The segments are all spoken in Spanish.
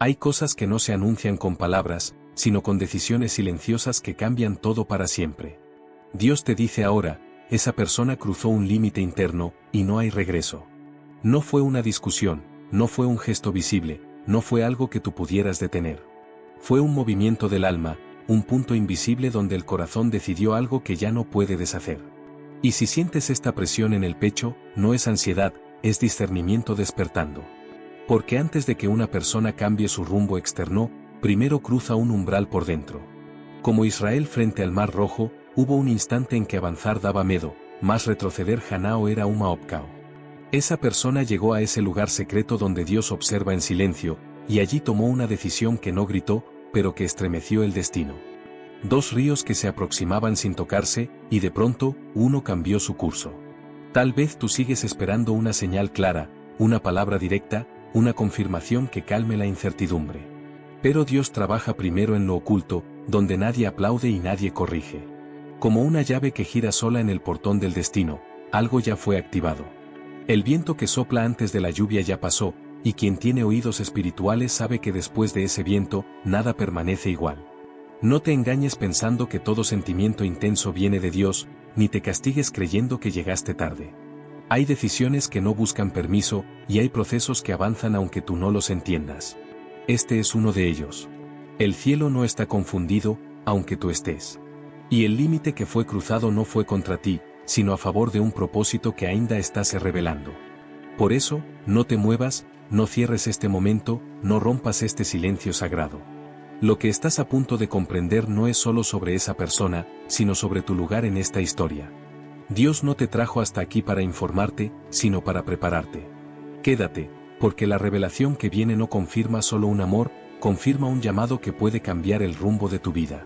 Hay cosas que no se anuncian con palabras, sino con decisiones silenciosas que cambian todo para siempre. Dios te dice ahora, esa persona cruzó un límite interno, y no hay regreso. No fue una discusión, no fue un gesto visible, no fue algo que tú pudieras detener. Fue un movimiento del alma, un punto invisible donde el corazón decidió algo que ya no puede deshacer. Y si sientes esta presión en el pecho, no es ansiedad, es discernimiento despertando. Porque antes de que una persona cambie su rumbo externo, primero cruza un umbral por dentro. Como Israel frente al Mar Rojo, hubo un instante en que avanzar daba miedo, más retroceder Hanao era uma opcao. Esa persona llegó a ese lugar secreto donde Dios observa en silencio, y allí tomó una decisión que no gritó, pero que estremeció el destino. Dos ríos que se aproximaban sin tocarse, y de pronto, uno cambió su curso. Tal vez tú sigues esperando una señal clara, una palabra directa, una confirmación que calme la incertidumbre. Pero Dios trabaja primero en lo oculto, donde nadie aplaude y nadie corrige. Como una llave que gira sola en el portón del destino, algo ya fue activado. El viento que sopla antes de la lluvia ya pasó, y quien tiene oídos espirituales sabe que después de ese viento, nada permanece igual. No te engañes pensando que todo sentimiento intenso viene de Dios, ni te castigues creyendo que llegaste tarde. Hay decisiones que no buscan permiso, y hay procesos que avanzan aunque tú no los entiendas. Este es uno de ellos. El cielo no está confundido, aunque tú estés. Y el límite que fue cruzado no fue contra ti, sino a favor de un propósito que ainda está se revelando. Por eso, no te muevas, no cierres este momento, no rompas este silencio sagrado. Lo que estás a punto de comprender no es solo sobre esa persona, sino sobre tu lugar en esta historia. Dios no te trajo hasta aquí para informarte, sino para prepararte. Quédate, porque la revelación que viene no confirma solo un amor, confirma un llamado que puede cambiar el rumbo de tu vida.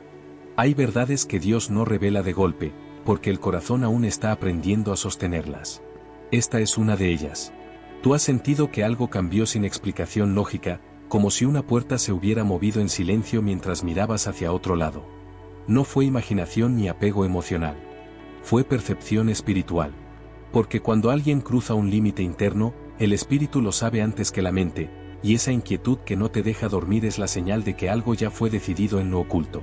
Hay verdades que Dios no revela de golpe, porque el corazón aún está aprendiendo a sostenerlas. Esta es una de ellas. Tú has sentido que algo cambió sin explicación lógica, como si una puerta se hubiera movido en silencio mientras mirabas hacia otro lado. No fue imaginación ni apego emocional. Fue percepción espiritual. Porque cuando alguien cruza un límite interno, el espíritu lo sabe antes que la mente, y esa inquietud que no te deja dormir es la señal de que algo ya fue decidido en lo oculto.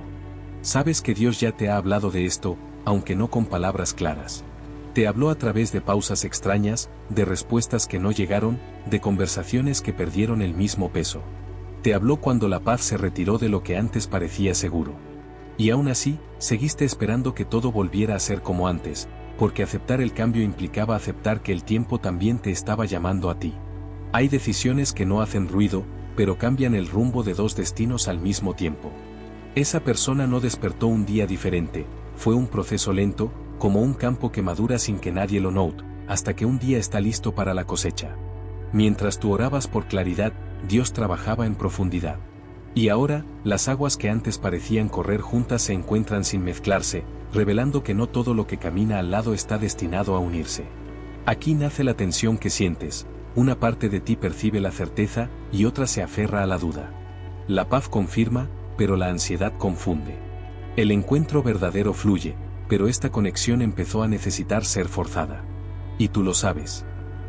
Sabes que Dios ya te ha hablado de esto, aunque no con palabras claras. Te habló a través de pausas extrañas, de respuestas que no llegaron, de conversaciones que perdieron el mismo peso. Te habló cuando la paz se retiró de lo que antes parecía seguro. Y aún así, seguiste esperando que todo volviera a ser como antes, porque aceptar el cambio implicaba aceptar que el tiempo también te estaba llamando a ti. Hay decisiones que no hacen ruido, pero cambian el rumbo de dos destinos al mismo tiempo. Esa persona no despertó un día diferente, fue un proceso lento, como un campo que madura sin que nadie lo note, hasta que un día está listo para la cosecha. Mientras tú orabas por claridad, Dios trabajaba en profundidad. Y ahora, las aguas que antes parecían correr juntas se encuentran sin mezclarse, revelando que no todo lo que camina al lado está destinado a unirse. Aquí nace la tensión que sientes, una parte de ti percibe la certeza, y otra se aferra a la duda. La paz confirma, pero la ansiedad confunde. El encuentro verdadero fluye, pero esta conexión empezó a necesitar ser forzada. Y tú lo sabes.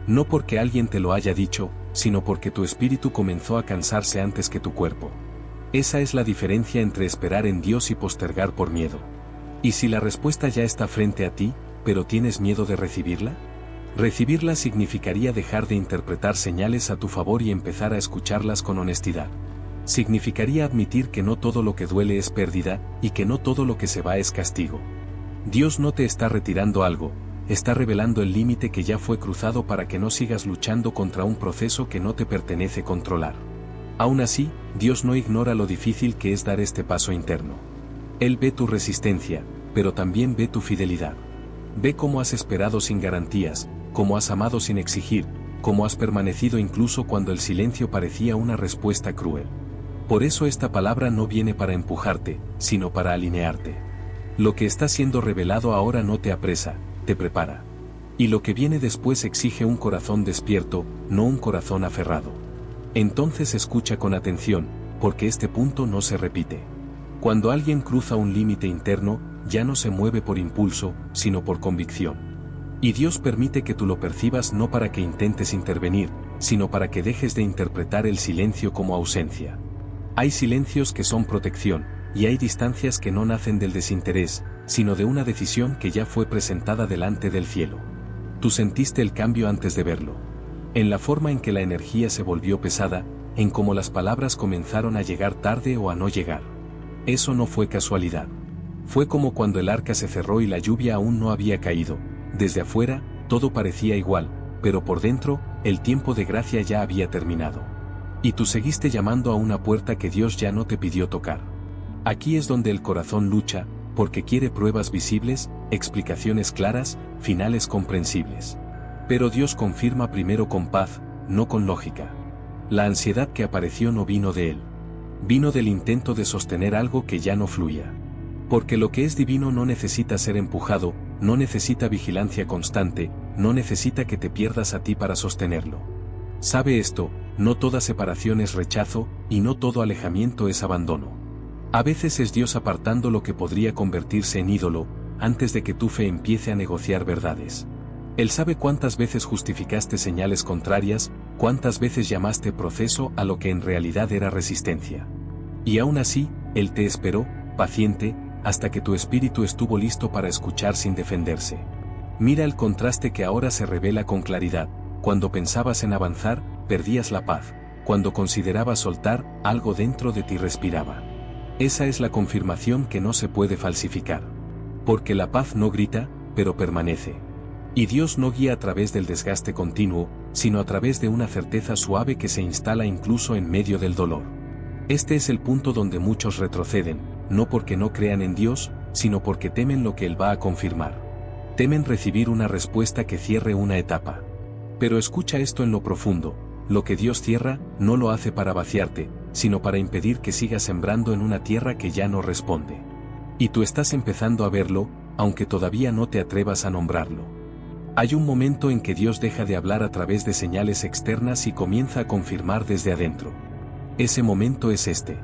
No porque alguien te lo haya dicho, sino porque tu espíritu comenzó a cansarse antes que tu cuerpo. Esa es la diferencia entre esperar en Dios y postergar por miedo. ¿Y si la respuesta ya está frente a ti, pero tienes miedo de recibirla? Recibirla significaría dejar de interpretar señales a tu favor y empezar a escucharlas con honestidad. Significaría admitir que no todo lo que duele es pérdida, y que no todo lo que se va es castigo. Dios no te está retirando algo, está revelando el límite que ya fue cruzado para que no sigas luchando contra un proceso que no te pertenece controlar. Aún así, Dios no ignora lo difícil que es dar este paso interno. Él ve tu resistencia, pero también ve tu fidelidad. Ve cómo has esperado sin garantías, cómo has amado sin exigir, cómo has permanecido incluso cuando el silencio parecía una respuesta cruel. Por eso esta palabra no viene para empujarte, sino para alinearte. Lo que está siendo revelado ahora no te apresa, te prepara. Y lo que viene después exige un corazón despierto, no un corazón aferrado. Entonces escucha con atención, porque este punto no se repite. Cuando alguien cruza un límite interno, ya no se mueve por impulso, sino por convicción. Y Dios permite que tú lo percibas no para que intentes intervenir, sino para que dejes de interpretar el silencio como ausencia. Hay silencios que son protección, y hay distancias que no nacen del desinterés, sino de una decisión que ya fue presentada delante del cielo. Tú sentiste el cambio antes de verlo. En la forma en que la energía se volvió pesada, en cómo las palabras comenzaron a llegar tarde o a no llegar. Eso no fue casualidad. Fue como cuando el arca se cerró y la lluvia aún no había caído. Desde afuera, todo parecía igual, pero por dentro, el tiempo de gracia ya había terminado. Y tú seguiste llamando a una puerta que Dios ya no te pidió tocar. Aquí es donde el corazón lucha, porque quiere pruebas visibles, explicaciones claras, finales comprensibles. Pero Dios confirma primero con paz, no con lógica. La ansiedad que apareció no vino de Él. Vino del intento de sostener algo que ya no fluía. Porque lo que es divino no necesita ser empujado, no necesita vigilancia constante, no necesita que te pierdas a ti para sostenerlo. Sabe esto, no toda separación es rechazo, y no todo alejamiento es abandono. A veces es Dios apartando lo que podría convertirse en ídolo, antes de que tu fe empiece a negociar verdades. Él sabe cuántas veces justificaste señales contrarias, cuántas veces llamaste proceso a lo que en realidad era resistencia. Y aún así, Él te esperó, paciente, hasta que tu espíritu estuvo listo para escuchar sin defenderse. Mira el contraste que ahora se revela con claridad. Cuando pensabas en avanzar, perdías la paz. Cuando considerabas soltar, algo dentro de ti respiraba. Esa es la confirmación que no se puede falsificar. Porque la paz no grita, pero permanece. Y Dios no guía a través del desgaste continuo, sino a través de una certeza suave que se instala incluso en medio del dolor. Este es el punto donde muchos retroceden, no porque no crean en Dios, sino porque temen lo que Él va a confirmar. Temen recibir una respuesta que cierre una etapa. Pero escucha esto en lo profundo, lo que Dios cierra, no lo hace para vaciarte, sino para impedir que sigas sembrando en una tierra que ya no responde. Y tú estás empezando a verlo, aunque todavía no te atrevas a nombrarlo. Hay un momento en que Dios deja de hablar a través de señales externas y comienza a confirmar desde adentro. Ese momento es este.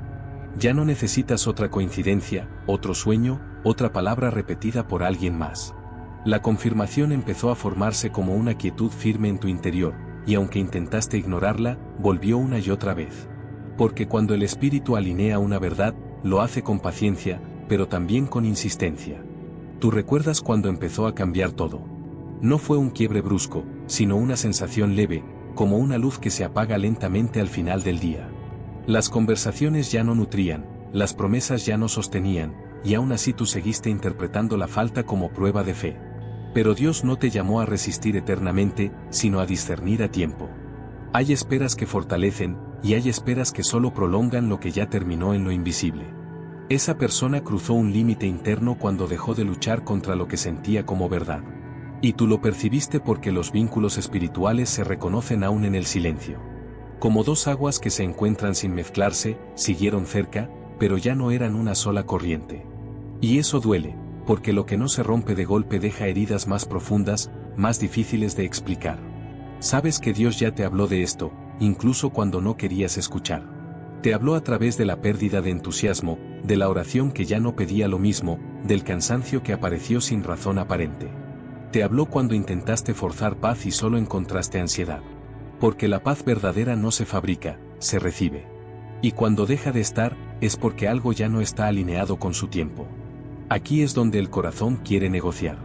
Ya no necesitas otra coincidencia, otro sueño, otra palabra repetida por alguien más. La confirmación empezó a formarse como una quietud firme en tu interior, y aunque intentaste ignorarla, volvió una y otra vez. Porque cuando el Espíritu alinea una verdad, lo hace con paciencia, pero también con insistencia. Tú recuerdas cuando empezó a cambiar todo. No fue un quiebre brusco, sino una sensación leve, como una luz que se apaga lentamente al final del día. Las conversaciones ya no nutrían, las promesas ya no sostenían, y aún así tú seguiste interpretando la falta como prueba de fe. Pero Dios no te llamó a resistir eternamente, sino a discernir a tiempo. Hay esperas que fortalecen, y hay esperas que solo prolongan lo que ya terminó en lo invisible. Esa persona cruzó un límite interno cuando dejó de luchar contra lo que sentía como verdad. Y tú lo percibiste porque los vínculos espirituales se reconocen aún en el silencio. Como dos aguas que se encuentran sin mezclarse, siguieron cerca, pero ya no eran una sola corriente. Y eso duele, porque lo que no se rompe de golpe deja heridas más profundas, más difíciles de explicar. Sabes que Dios ya te habló de esto, incluso cuando no querías escuchar. Te habló a través de la pérdida de entusiasmo, de la oración que ya no pedía lo mismo, del cansancio que apareció sin razón aparente. Te habló cuando intentaste forzar paz y solo encontraste ansiedad. Porque la paz verdadera no se fabrica, se recibe. Y cuando deja de estar, es porque algo ya no está alineado con su tiempo. Aquí es donde el corazón quiere negociar.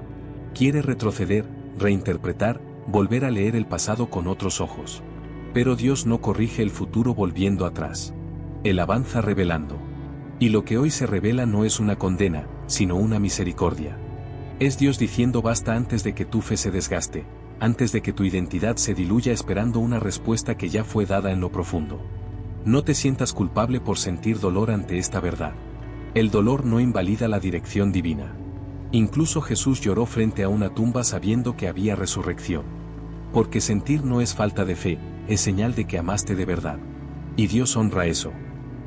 Quiere retroceder, reinterpretar, volver a leer el pasado con otros ojos. Pero Dios no corrige el futuro volviendo atrás. Él avanza revelando. Y lo que hoy se revela no es una condena, sino una misericordia. Es Dios diciendo basta antes de que tu fe se desgaste, antes de que tu identidad se diluya esperando una respuesta que ya fue dada en lo profundo. No te sientas culpable por sentir dolor ante esta verdad. El dolor no invalida la dirección divina. Incluso Jesús lloró frente a una tumba sabiendo que había resurrección. Porque sentir no es falta de fe, es señal de que amaste de verdad. Y Dios honra eso.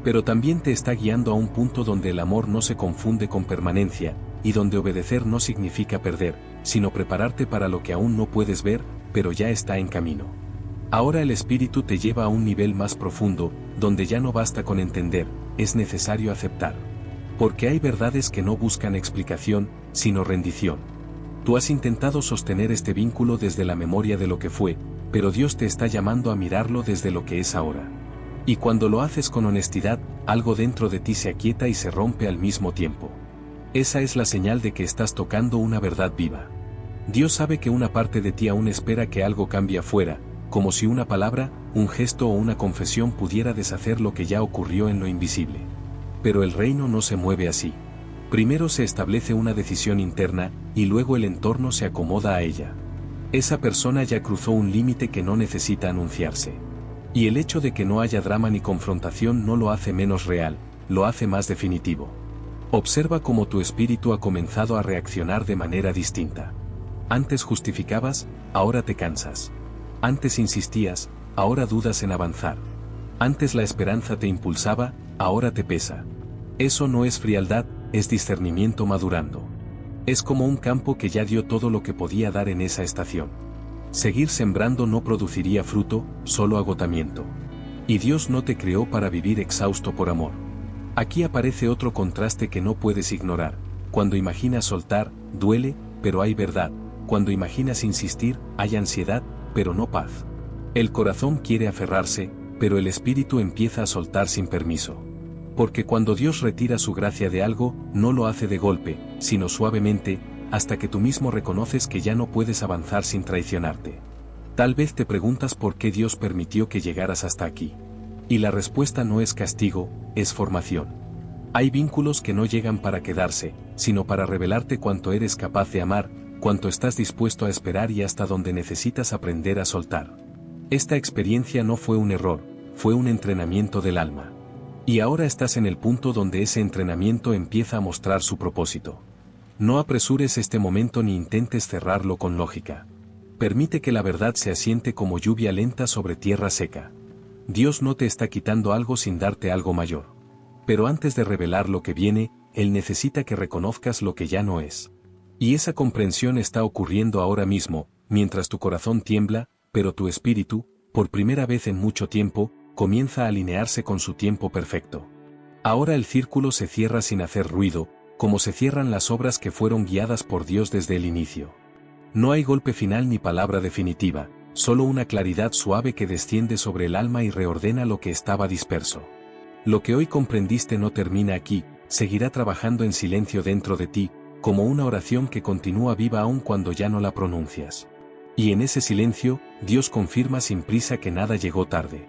Pero también te está guiando a un punto donde el amor no se confunde con permanencia, y donde obedecer no significa perder, sino prepararte para lo que aún no puedes ver, pero ya está en camino. Ahora el Espíritu te lleva a un nivel más profundo, donde ya no basta con entender, es necesario aceptar. Porque hay verdades que no buscan explicación, sino rendición. Tú has intentado sostener este vínculo desde la memoria de lo que fue, pero Dios te está llamando a mirarlo desde lo que es ahora. Y cuando lo haces con honestidad, algo dentro de ti se aquieta y se rompe al mismo tiempo. Esa es la señal de que estás tocando una verdad viva. Dios sabe que una parte de ti aún espera que algo cambie afuera, como si una palabra, un gesto o una confesión pudiera deshacer lo que ya ocurrió en lo invisible. Pero el reino no se mueve así. Primero se establece una decisión interna, y luego el entorno se acomoda a ella. Esa persona ya cruzó un límite que no necesita anunciarse. Y el hecho de que no haya drama ni confrontación no lo hace menos real, lo hace más definitivo. Observa cómo tu espíritu ha comenzado a reaccionar de manera distinta. Antes justificabas, ahora te cansas. Antes insistías, ahora dudas en avanzar. Antes la esperanza te impulsaba, ahora te pesa. Eso no es frialdad, es discernimiento madurando. Es como un campo que ya dio todo lo que podía dar en esa estación. Seguir sembrando no produciría fruto, solo agotamiento. Y Dios no te creó para vivir exhausto por amor. Aquí aparece otro contraste que no puedes ignorar. Cuando imaginas soltar, duele, pero hay verdad. Cuando imaginas insistir, hay ansiedad, pero no paz. El corazón quiere aferrarse, pero el espíritu empieza a soltar sin permiso. Porque cuando Dios retira su gracia de algo, no lo hace de golpe, sino suavemente, hasta que tú mismo reconoces que ya no puedes avanzar sin traicionarte. Tal vez te preguntas por qué Dios permitió que llegaras hasta aquí. Y la respuesta no es castigo, es formación. Hay vínculos que no llegan para quedarse, sino para revelarte cuánto eres capaz de amar, cuánto estás dispuesto a esperar y hasta dónde necesitas aprender a soltar. Esta experiencia no fue un error, fue un entrenamiento del alma. Y ahora estás en el punto donde ese entrenamiento empieza a mostrar su propósito. No apresures este momento ni intentes cerrarlo con lógica. Permite que la verdad se asiente como lluvia lenta sobre tierra seca. Dios no te está quitando algo sin darte algo mayor. Pero antes de revelar lo que viene, Él necesita que reconozcas lo que ya no es. Y esa comprensión está ocurriendo ahora mismo, mientras tu corazón tiembla, pero tu espíritu, por primera vez en mucho tiempo, comienza a alinearse con su tiempo perfecto. Ahora el círculo se cierra sin hacer ruido, como se cierran las obras que fueron guiadas por Dios desde el inicio. No hay golpe final ni palabra definitiva, solo una claridad suave que desciende sobre el alma y reordena lo que estaba disperso. Lo que hoy comprendiste no termina aquí, seguirá trabajando en silencio dentro de ti, como una oración que continúa viva aun cuando ya no la pronuncias. Y en ese silencio, Dios confirma sin prisa que nada llegó tarde.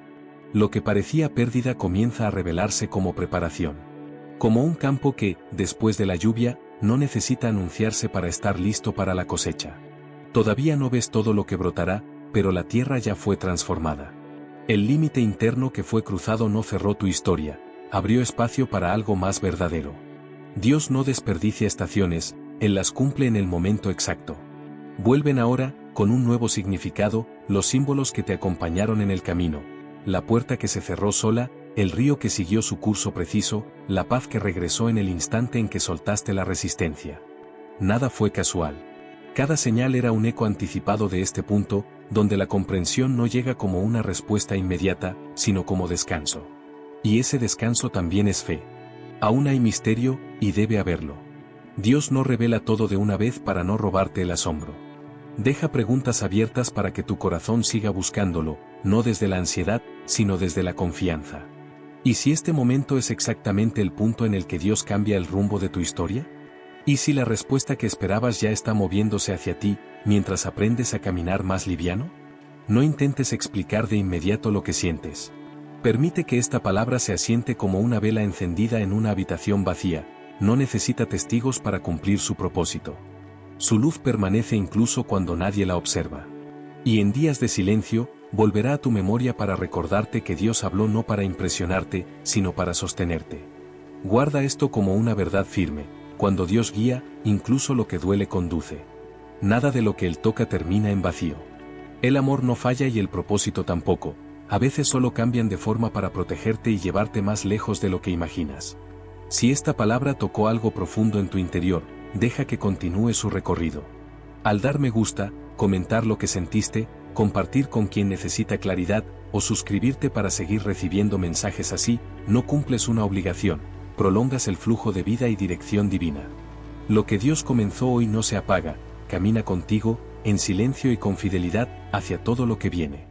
Lo que parecía pérdida comienza a revelarse como preparación. Como un campo que, después de la lluvia, no necesita anunciarse para estar listo para la cosecha. Todavía no ves todo lo que brotará, pero la tierra ya fue transformada. El límite interno que fue cruzado no cerró tu historia, abrió espacio para algo más verdadero. Dios no desperdicia estaciones, Él las cumple en el momento exacto. Vuelven ahora, con un nuevo significado, los símbolos que te acompañaron en el camino, la puerta que se cerró sola, el río que siguió su curso preciso, la paz que regresó en el instante en que soltaste la resistencia. Nada fue casual. Cada señal era un eco anticipado de este punto, donde la comprensión no llega como una respuesta inmediata, sino como descanso. Y ese descanso también es fe. Aún hay misterio, y debe haberlo. Dios no revela todo de una vez para no robarte el asombro. Deja preguntas abiertas para que tu corazón siga buscándolo, no desde la ansiedad, sino desde la confianza. ¿Y si este momento es exactamente el punto en el que Dios cambia el rumbo de tu historia? ¿Y si la respuesta que esperabas ya está moviéndose hacia ti, mientras aprendes a caminar más liviano? No intentes explicar de inmediato lo que sientes. Permite que esta palabra se asiente como una vela encendida en una habitación vacía, no necesita testigos para cumplir su propósito. Su luz permanece incluso cuando nadie la observa. Y en días de silencio, volverá a tu memoria para recordarte que Dios habló no para impresionarte, sino para sostenerte. Guarda esto como una verdad firme: cuando Dios guía, incluso lo que duele conduce. Nada de lo que Él toca termina en vacío. El amor no falla y el propósito tampoco, a veces solo cambian de forma para protegerte y llevarte más lejos de lo que imaginas. Si esta palabra tocó algo profundo en tu interior, deja que continúe su recorrido. Al dar me gusta, comentar lo que sentiste, compartir con quien necesita claridad, o suscribirte para seguir recibiendo mensajes así, no cumples una obligación, prolongas el flujo de vida y dirección divina. Lo que Dios comenzó hoy no se apaga, camina contigo, en silencio y con fidelidad, hacia todo lo que viene.